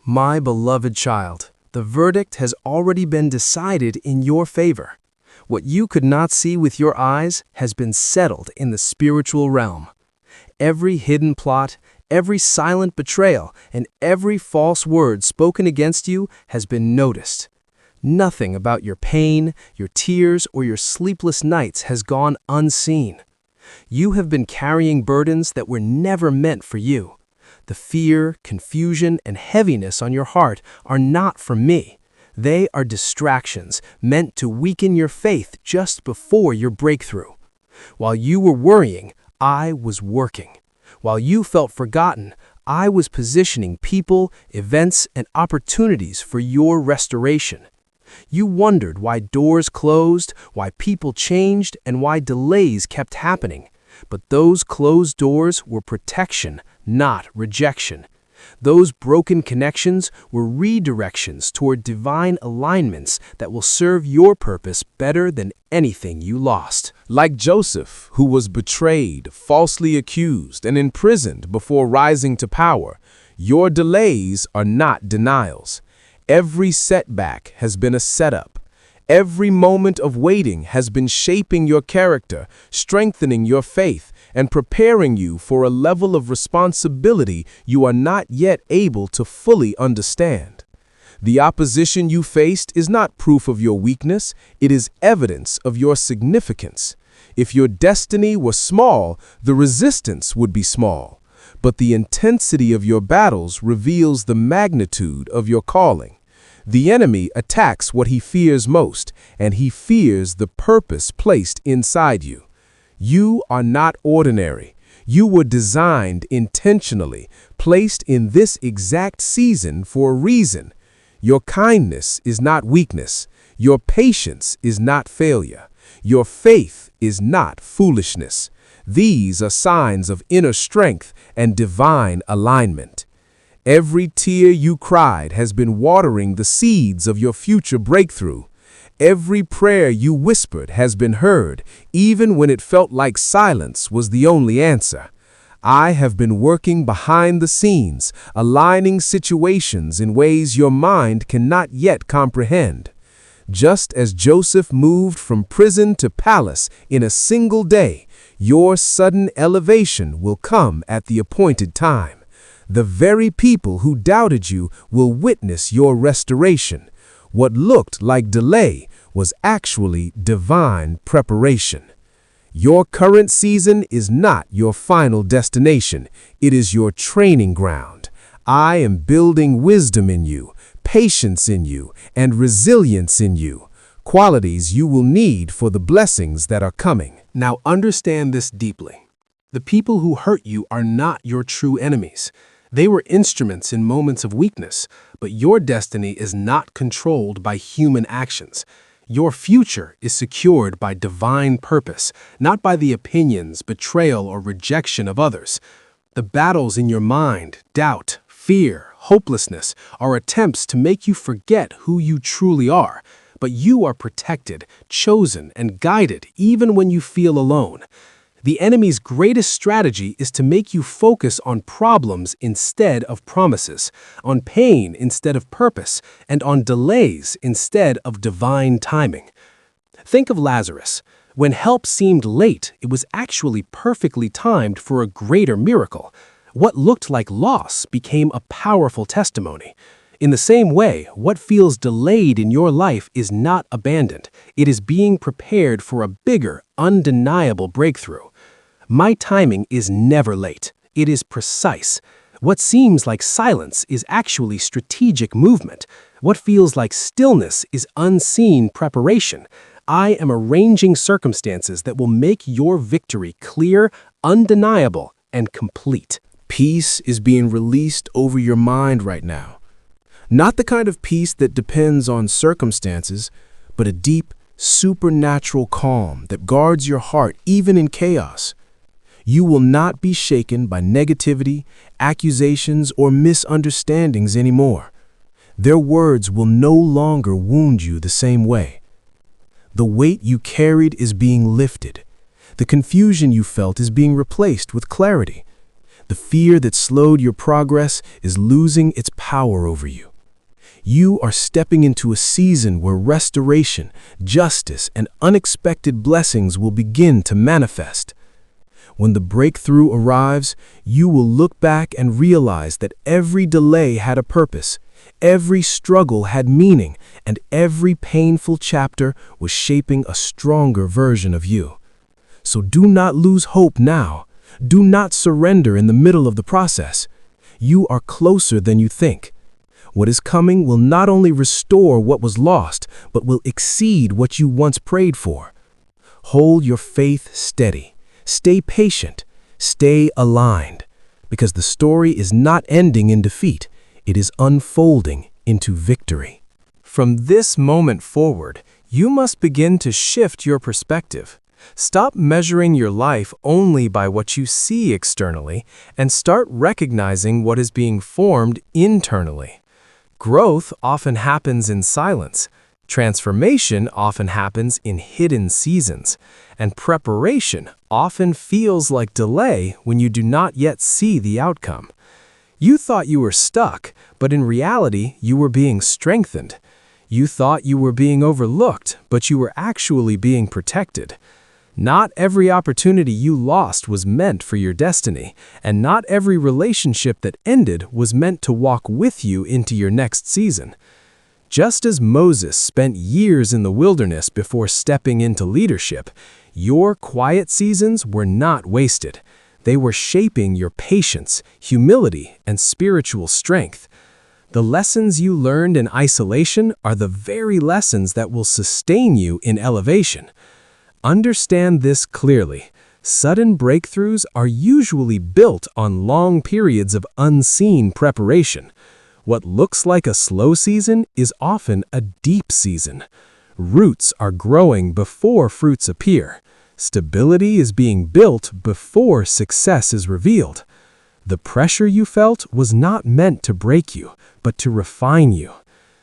My beloved child, the verdict has already been decided in your favor. What you could not see with your eyes has been settled in the spiritual realm. Every hidden plot, every silent betrayal, and every false word spoken against you has been noticed. Nothing about your pain, your tears, or your sleepless nights has gone unseen. You have been carrying burdens that were never meant for you. The fear, confusion, and heaviness on your heart are not from me. They are distractions meant to weaken your faith just before your breakthrough. While you were worrying, I was working. While you felt forgotten, I was positioning people, events, and opportunities for your restoration. You wondered why doors closed, why people changed, and why delays kept happening. But those closed doors were protection, not rejection. Those broken connections were redirections toward divine alignments that will serve your purpose better than anything you lost. Like Joseph, who was betrayed, falsely accused, and imprisoned before rising to power, your delays are not denials. Every setback has been a setup. Every moment of waiting has been shaping your character, strengthening your faith, and preparing you for a level of responsibility you are not yet able to fully understand. The opposition you faced is not proof of your weakness, it is evidence of your significance. If your destiny were small, the resistance would be small. But the intensity of your battles reveals the magnitude of your calling. The enemy attacks what he fears most, and he fears the purpose placed inside you. You are not ordinary. You were designed intentionally, placed in this exact season for a reason. Your kindness is not weakness. Your patience is not failure. Your faith is not foolishness. These are signs of inner strength and divine alignment. Every tear you cried has been watering the seeds of your future breakthrough. Every prayer you whispered has been heard, even when it felt like silence was the only answer. I have been working behind the scenes, aligning situations in ways your mind cannot yet comprehend. Just as Joseph moved from prison to palace in a single day, your sudden elevation will come at the appointed time. The very people who doubted you will witness your restoration. What looked like delay was actually divine preparation. Your current season is not your final destination. It is your training ground. I am building wisdom in you, patience in you, and resilience in you, qualities you will need for the blessings that are coming. Now understand this deeply. The people who hurt you are not your true enemies. They were instruments in moments of weakness, but your destiny is not controlled by human actions. Your future is secured by divine purpose, not by the opinions, betrayal, or rejection of others. The battles in your mind, doubt, fear, hopelessness, are attempts to make you forget who you truly are. But you are protected, chosen, and guided even when you feel alone. The enemy's greatest strategy is to make you focus on problems instead of promises, on pain instead of purpose, and on delays instead of divine timing. Think of Lazarus. When help seemed late, it was actually perfectly timed for a greater miracle. What looked like loss became a powerful testimony. In the same way, what feels delayed in your life is not abandoned. It is being prepared for a bigger, undeniable breakthrough. My timing is never late. It is precise. What seems like silence is actually strategic movement. What feels like stillness is unseen preparation. I am arranging circumstances that will make your victory clear, undeniable, and complete. Peace is being released over your mind right now. Not the kind of peace that depends on circumstances, but a deep, supernatural calm that guards your heart even in chaos. You will not be shaken by negativity, accusations, or misunderstandings anymore. Their words will no longer wound you the same way. The weight you carried is being lifted. The confusion you felt is being replaced with clarity. The fear that slowed your progress is losing its power over you. You are stepping into a season where restoration, justice, and unexpected blessings will begin to manifest. When the breakthrough arrives, you will look back and realize that every delay had a purpose, every struggle had meaning, and every painful chapter was shaping a stronger version of you. So do not lose hope now. Do not surrender in the middle of the process. You are closer than you think. What is coming will not only restore what was lost, but will exceed what you once prayed for. Hold your faith steady. Stay patient. Stay aligned. Because the story is not ending in defeat. It is unfolding into victory. From this moment forward, you must begin to shift your perspective. Stop measuring your life only by what you see externally and start recognizing what is being formed internally. Growth often happens in silence. Transformation often happens in hidden seasons. And preparation often feels like delay when you do not yet see the outcome. You thought you were stuck, but in reality, you were being strengthened. You thought you were being overlooked, but you were actually being protected. Not every opportunity you lost was meant for your destiny, and not every relationship that ended was meant to walk with you into your next season. Just as Moses spent years in the wilderness before stepping into leadership, your quiet seasons were not wasted. They were shaping your patience, humility, and spiritual strength. The lessons you learned in isolation are the very lessons that will sustain you in elevation. Understand this clearly. Sudden breakthroughs are usually built on long periods of unseen preparation. What looks like a slow season is often a deep season. Roots are growing before fruits appear. Stability is being built before success is revealed. The pressure you felt was not meant to break you, but to refine you.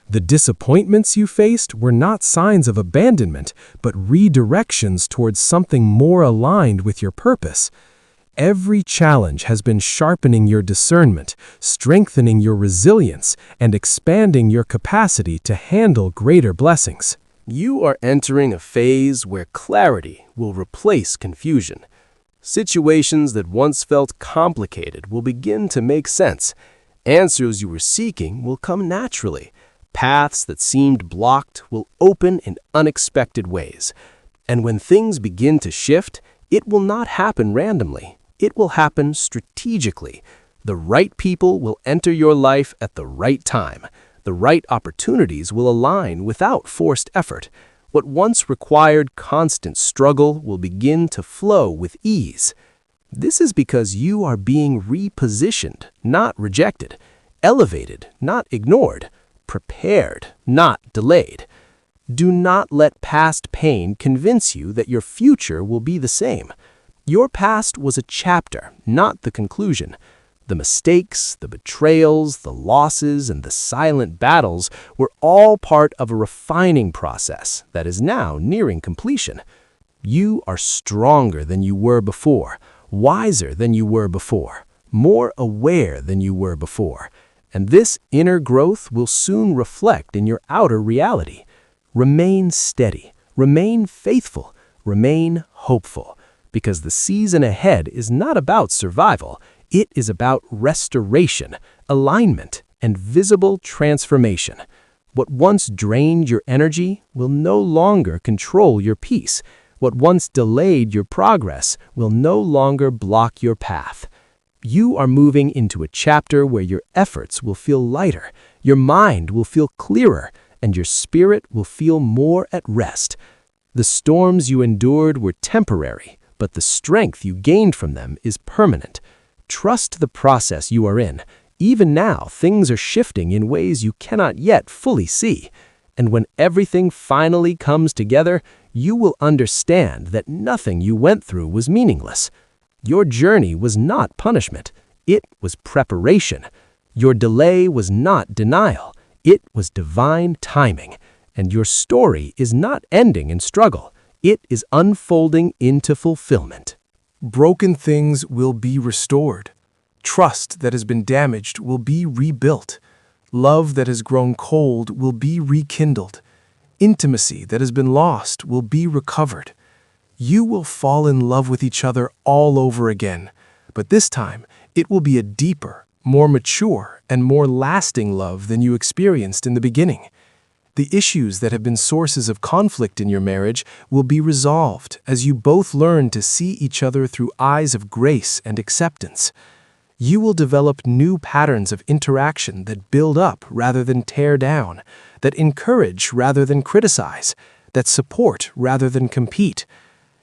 The disappointments you faced were not signs of abandonment, but redirections towards something more aligned with your purpose. Every challenge has been sharpening your discernment, strengthening your resilience, and expanding your capacity to handle greater blessings. You are entering a phase where clarity will replace confusion. Situations that once felt complicated will begin to make sense. Answers you were seeking will come naturally. Paths that seemed blocked will open in unexpected ways. And when things begin to shift, it will not happen randomly. It will happen strategically. The right people will enter your life at the right time. The right opportunities will align without forced effort. What once required constant struggle will begin to flow with ease. This is because you are being repositioned, not rejected, elevated, not ignored, prepared, not delayed. Do not let past pain convince you that your future will be the same. Your past was a chapter, not the conclusion. The mistakes, the betrayals, the losses, and the silent battles were all part of a refining process that is now nearing completion. You are stronger than you were before, wiser than you were before, more aware than you were before. And this inner growth will soon reflect in your outer reality. Remain steady, remain faithful, remain hopeful, because the season ahead is not about survival. It is about restoration, alignment, and visible transformation. What once drained your energy will no longer control your peace. What once delayed your progress will no longer block your path. You are moving into a chapter where your efforts will feel lighter, your mind will feel clearer, and your spirit will feel more at rest. The storms you endured were temporary, but the strength you gained from them is permanent. Trust the process you are in. Even now, things are shifting in ways you cannot yet fully see. And when everything finally comes together, you will understand that nothing you went through was meaningless. Your journey was not punishment. It was preparation. Your delay was not denial. It was divine timing. And your story is not ending in struggle. It is unfolding into fulfillment. Broken things will be restored. Trust that has been damaged will be rebuilt. Love that has grown cold will be rekindled. Intimacy that has been lost will be recovered. You will fall in love with each other all over again, but this time it will be a deeper, more mature, and more lasting love than you experienced in the beginning. The issues that have been sources of conflict in your marriage will be resolved as you both learn to see each other through eyes of grace and acceptance. You will develop new patterns of interaction that build up rather than tear down, that encourage rather than criticize, that support rather than compete.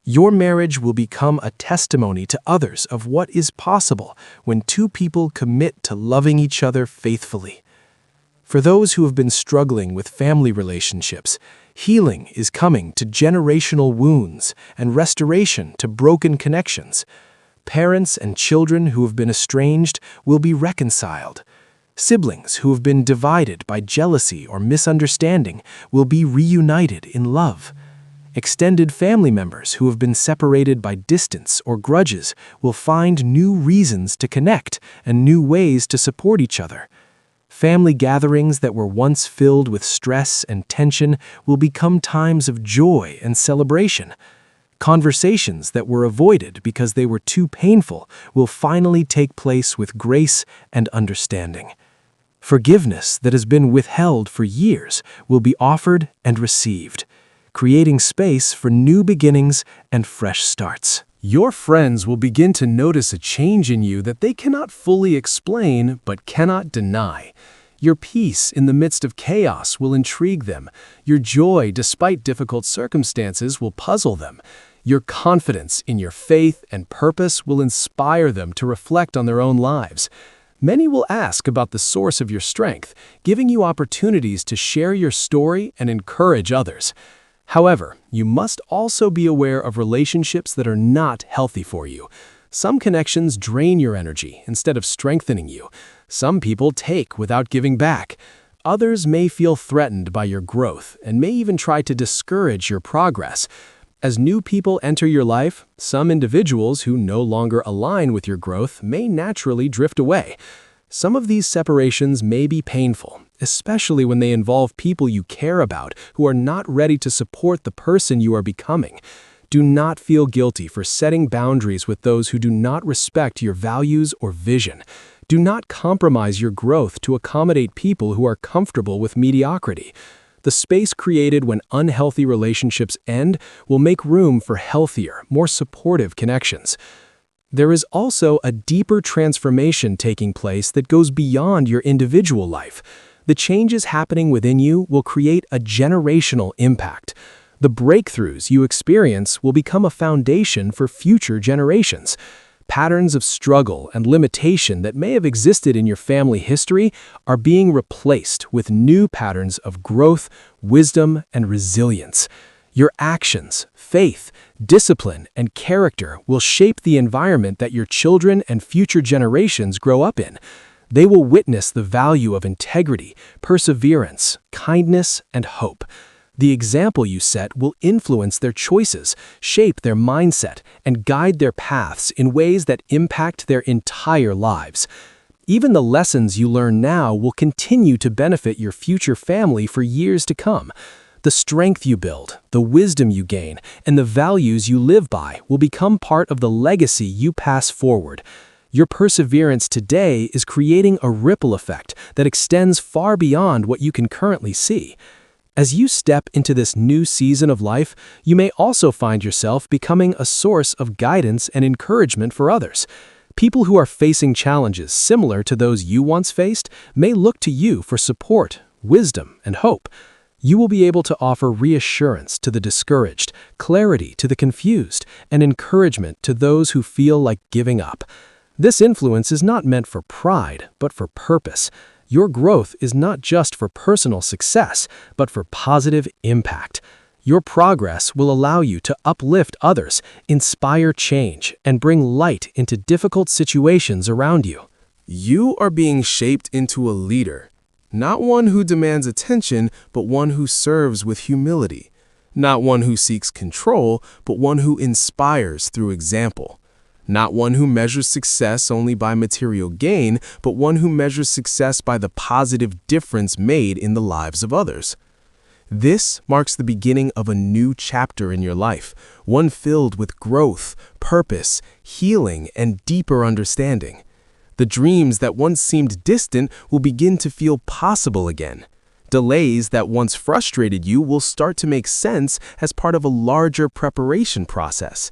Your marriage will become a testimony to others of what is possible when two people commit to loving each other faithfully. For those who have been struggling with family relationships, healing is coming to generational wounds and restoration to broken connections. Parents and children who have been estranged will be reconciled. Siblings who have been divided by jealousy or misunderstanding will be reunited in love. Extended family members who have been separated by distance or grudges will find new reasons to connect and new ways to support each other. Family gatherings that were once filled with stress and tension will become times of joy and celebration. Conversations that were avoided because they were too painful will finally take place with grace and understanding. Forgiveness that has been withheld for years will be offered and received, creating space for new beginnings and fresh starts. Your friends will begin to notice a change in you that they cannot fully explain but cannot deny. Your peace in the midst of chaos will intrigue them. Your joy despite difficult circumstances will puzzle them. Your confidence in your faith and purpose will inspire them to reflect on their own lives. Many will ask about the source of your strength, giving you opportunities to share your story and encourage others. However, you must also be aware of relationships that are not healthy for you. Some connections drain your energy instead of strengthening you. Some people take without giving back. Others may feel threatened by your growth and may even try to discourage your progress. As new people enter your life, some individuals who no longer align with your growth may naturally drift away. Some of these separations may be painful, especially when they involve people you care about who are not ready to support the person you are becoming. Do not feel guilty for setting boundaries with those who do not respect your values or vision. Do not compromise your growth to accommodate people who are comfortable with mediocrity. The space created when unhealthy relationships end will make room for healthier, more supportive connections. There is also a deeper transformation taking place that goes beyond your individual life. The changes happening within you will create a generational impact. The breakthroughs you experience will become a foundation for future generations. Patterns of struggle and limitation that may have existed in your family history are being replaced with new patterns of growth, wisdom, and resilience. Your actions, faith, discipline, and character will shape the environment that your children and future generations grow up in. They will witness the value of integrity, perseverance, kindness, and hope. The example you set will influence their choices, shape their mindset, and guide their paths in ways that impact their entire lives. Even the lessons you learn now will continue to benefit your future family for years to come. The strength you build, the wisdom you gain, and the values you live by will become part of the legacy you pass forward. Your perseverance today is creating a ripple effect that extends far beyond what you can currently see. As you step into this new season of life, you may also find yourself becoming a source of guidance and encouragement for others. People who are facing challenges similar to those you once faced may look to you for support, wisdom, and hope. You will be able to offer reassurance to the discouraged, clarity to the confused, and encouragement to those who feel like giving up. This influence is not meant for pride, but for purpose. Your growth is not just for personal success, but for positive impact. Your progress will allow you to uplift others, inspire change, and bring light into difficult situations around you. You are being shaped into a leader. Not one who demands attention, but one who serves with humility. Not one who seeks control, but one who inspires through example. Not one who measures success only by material gain, but one who measures success by the positive difference made in the lives of others. This marks the beginning of a new chapter in your life, one filled with growth, purpose, healing, and deeper understanding. The dreams that once seemed distant will begin to feel possible again. Delays that once frustrated you will start to make sense as part of a larger preparation process.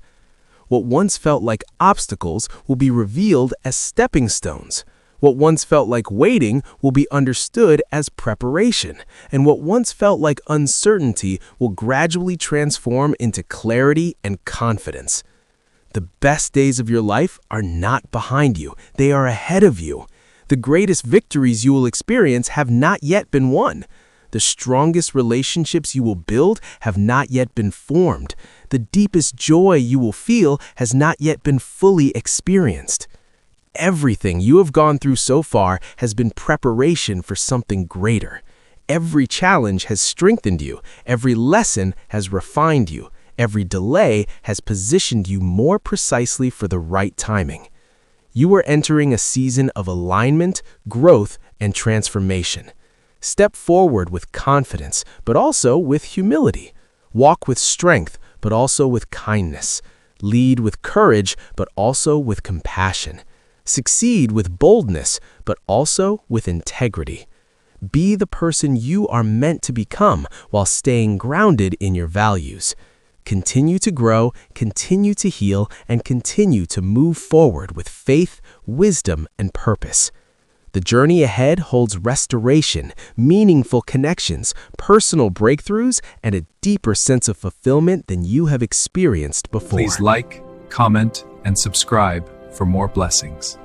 What once felt like obstacles will be revealed as stepping stones. What once felt like waiting will be understood as preparation, and what once felt like uncertainty will gradually transform into clarity and confidence. The best days of your life are not behind you, they are ahead of you. The greatest victories you will experience have not yet been won. The strongest relationships you will build have not yet been formed. The deepest joy you will feel has not yet been fully experienced. Everything you have gone through so far has been preparation for something greater. Every challenge has strengthened you. Every lesson has refined you. Every delay has positioned you more precisely for the right timing. You are entering a season of alignment, growth, and transformation. Step forward with confidence, but also with humility. Walk with strength, but also with kindness. Lead with courage, but also with compassion. Succeed with boldness, but also with integrity. Be the person you are meant to become while staying grounded in your values. Continue to grow, continue to heal, and continue to move forward with faith, wisdom, and purpose. The journey ahead holds restoration, meaningful connections, personal breakthroughs, and a deeper sense of fulfillment than you have experienced before. Please like, comment, and subscribe for more blessings.